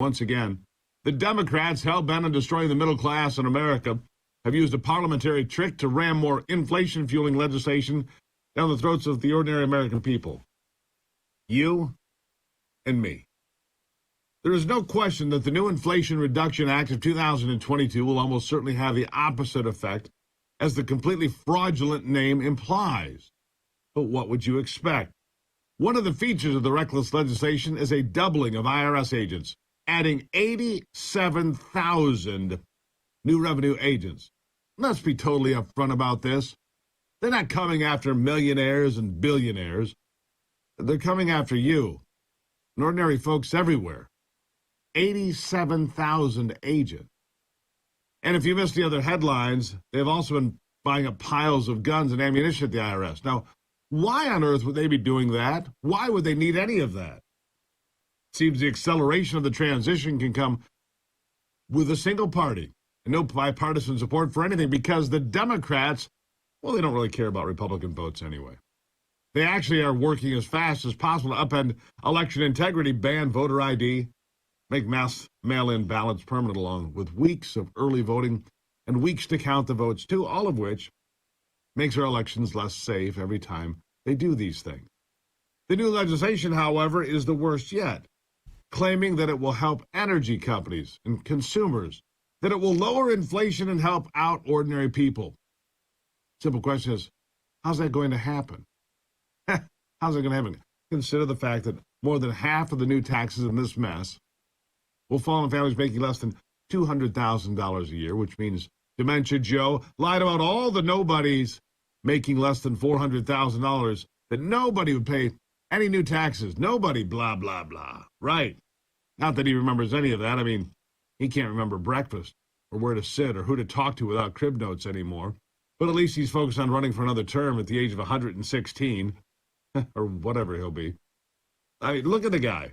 Once again, the Democrats, hell-bent on destroying the middle class in America, have used a parliamentary trick to ram more inflation-fueling legislation down the throats of the ordinary American people. You and me. There is no question that the new Inflation Reduction Act of 2022 will almost certainly have the opposite effect, as the completely fraudulent name implies. But what would you expect? One of the features of the reckless legislation is a doubling of IRS agents, adding 87,000 new revenue agents. Let's be totally upfront about this. They're not coming after millionaires and billionaires. They're coming after you and ordinary folks everywhere. 87,000 agents. And if you missed the other headlines, they've also been buying up piles of guns and ammunition at the IRS. Now, why on earth would they be doing that? Why would they need any of that? Seems the acceleration of the transition can come with a single party and no bipartisan support for anything, because the Democrats, well, they don't really care about Republican votes anyway. They actually are working as fast as possible to upend election integrity, ban voter ID, make mass mail-in ballots permanent, along with weeks of early voting and weeks to count the votes too, all of which makes our elections less safe every time they do these things. The new legislation, however, is the worst yet, claiming that it will help energy companies and consumers, that it will lower inflation and help out ordinary people. Simple question is, how's that going to happen? How's it going to happen? Consider the fact that more than half of the new taxes in this mess will fall on families making less than $200,000 a year, which means Dementia Joe lied about all the nobodies making less than $400,000, that nobody would pay any new taxes. Nobody, blah, blah, blah. Right. Not that he remembers any of that. I mean, he can't remember breakfast or where to sit or who to talk to without crib notes anymore. But at least he's focused on running for another term at the age of 116, or whatever he'll be. I mean, look at the guy.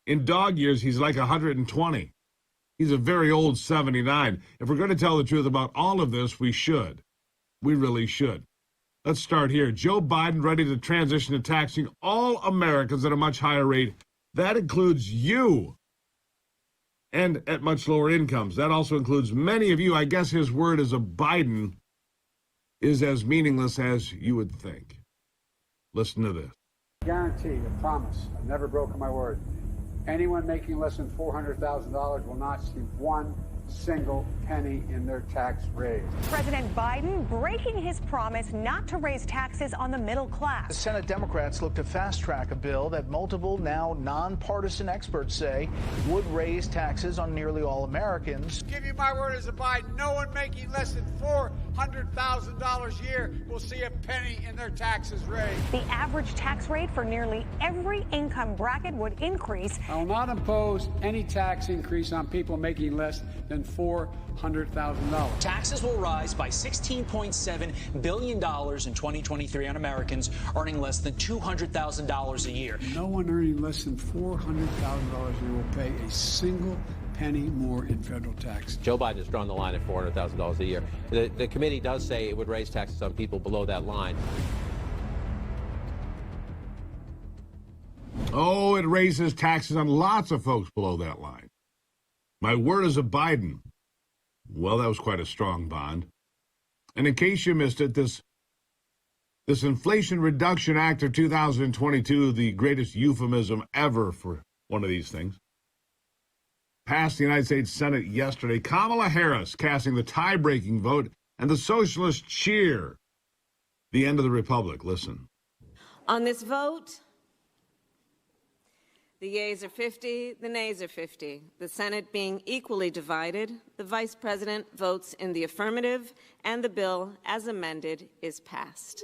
In dog years, he's like 120. He's a very old 79. If we're going to tell the truth about all of this, we should. We really should. Let's start here. Joe Biden ready to transition to taxing all Americans at a much higher rate. That includes you. And at much lower incomes. That also includes many of you. I guess his word as a Biden is as meaningless as you would think. Listen to this. Guarantee, I promise, I've never broken my word. Anyone making less than $400,000 will not see one single penny in their tax raise. President Biden breaking his promise not to raise taxes on the middle class. The Senate Democrats look to fast-track a bill that multiple now nonpartisan experts say would raise taxes on nearly all Americans. Give you my word as a Biden, no one making less than $400,000 a year will see a penny in their taxes raised. The average tax rate for nearly every income bracket would increase. I will not impose any tax increase on people making less than $400,000. Taxes will rise by $16.7 billion in 2023 on Americans earning less than $200,000 a year. No one earning less than $400,000 a year will pay a single penny more in federal tax. Joe Biden has drawn the line at $400,000 a year. The committee does say it would raise taxes on people below that line. Oh, it raises taxes on lots of folks below that line. My word as a Biden. Well, that was quite a strong bond. And in case you missed it, this Inflation Reduction Act of 2022, the greatest euphemism ever for one of these things, passed the United States Senate yesterday. Kamala Harris casting the tie-breaking vote, and the socialists cheer. The end of the republic. Listen. On this vote, the yeas are 50, the nays are 50. The Senate being equally divided, the Vice President votes in the affirmative, and the bill, as amended, is passed.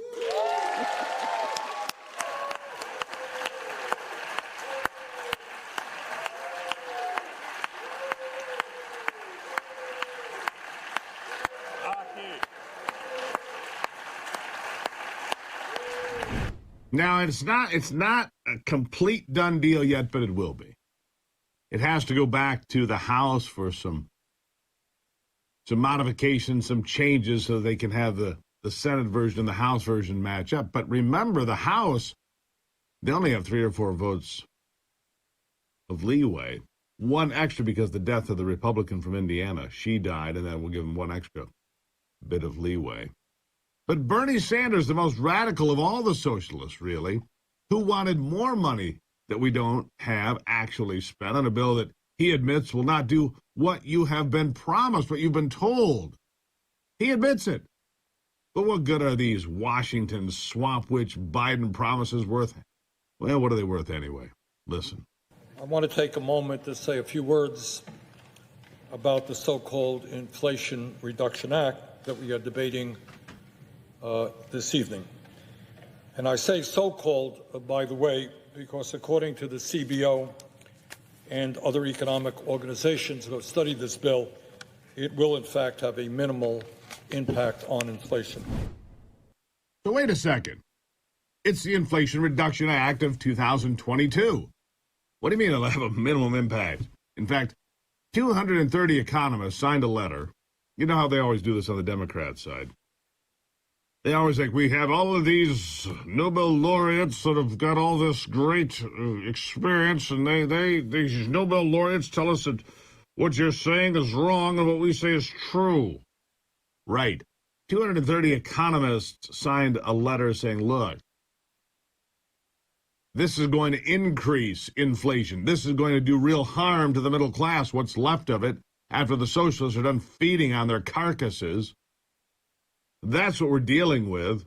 Now, it's not a complete done deal yet, but it will be. It has to go back to the House for some modifications, some changes, so they can have the Senate version and the House version match up. But remember, the House, they only have 3 or 4 votes of leeway. one extra because the death of the Republican from Indiana. She died, and then we'll give him one extra bit of leeway. But Bernie Sanders, the most radical of all the socialists, really, who wanted more money that we don't have actually spent on a bill that he admits will not do what you have been promised, what you've been told. He admits it. But what good are these Washington swamp witch Biden promises worth? Well, what are they worth anyway? Listen. I want to take a moment to say a few words about the so-called Inflation Reduction Act that we are debating this evening. And I say so-called, by the way, because according to the CBO and other economic organizations who have studied this bill, it will in fact have a minimal impact on inflation. So wait a second. It's the Inflation Reduction Act of 2022. What do you mean it'll have a minimum impact? In fact, 230 economists signed a letter. You know how they always do this on the Democrat side. They always think, we have all of these Nobel laureates that have got all this great experience, and these Nobel laureates tell us that what you're saying is wrong and what we say is true. Right. 230 economists signed a letter saying, look, this is going to increase inflation. This is going to do real harm to the middle class, what's left of it, after the socialists are done feeding on their carcasses. That's what we're dealing with.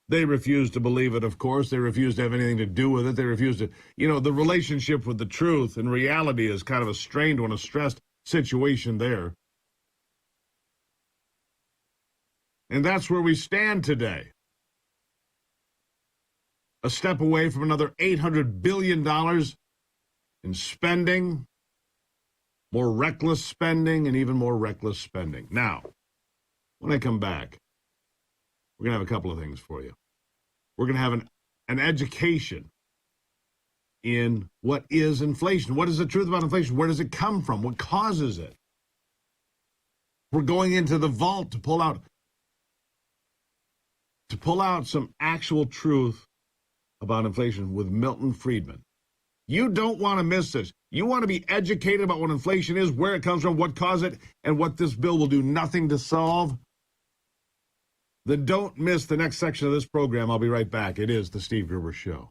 They refuse to believe it, of course. They refuse to have anything to do with it. They refuse to, the relationship with the truth and reality is kind of a strained one, a stressed situation there. And that's where we stand today. A step away from another $800 billion in spending, more reckless spending, and even more reckless spending. Now, when I come back, we're going to have a couple of things for you. We're going to have an education in what is inflation. What is the truth about inflation? Where does it come from? What causes it? We're going into the vault to pull out some actual truth about inflation with Milton Friedman. You don't want to miss this. You want to be educated about what inflation is, where it comes from, what caused it, and what this bill will do nothing to solve? Then don't miss the next section of this program. I'll be right back. It is The Steve Gruber Show.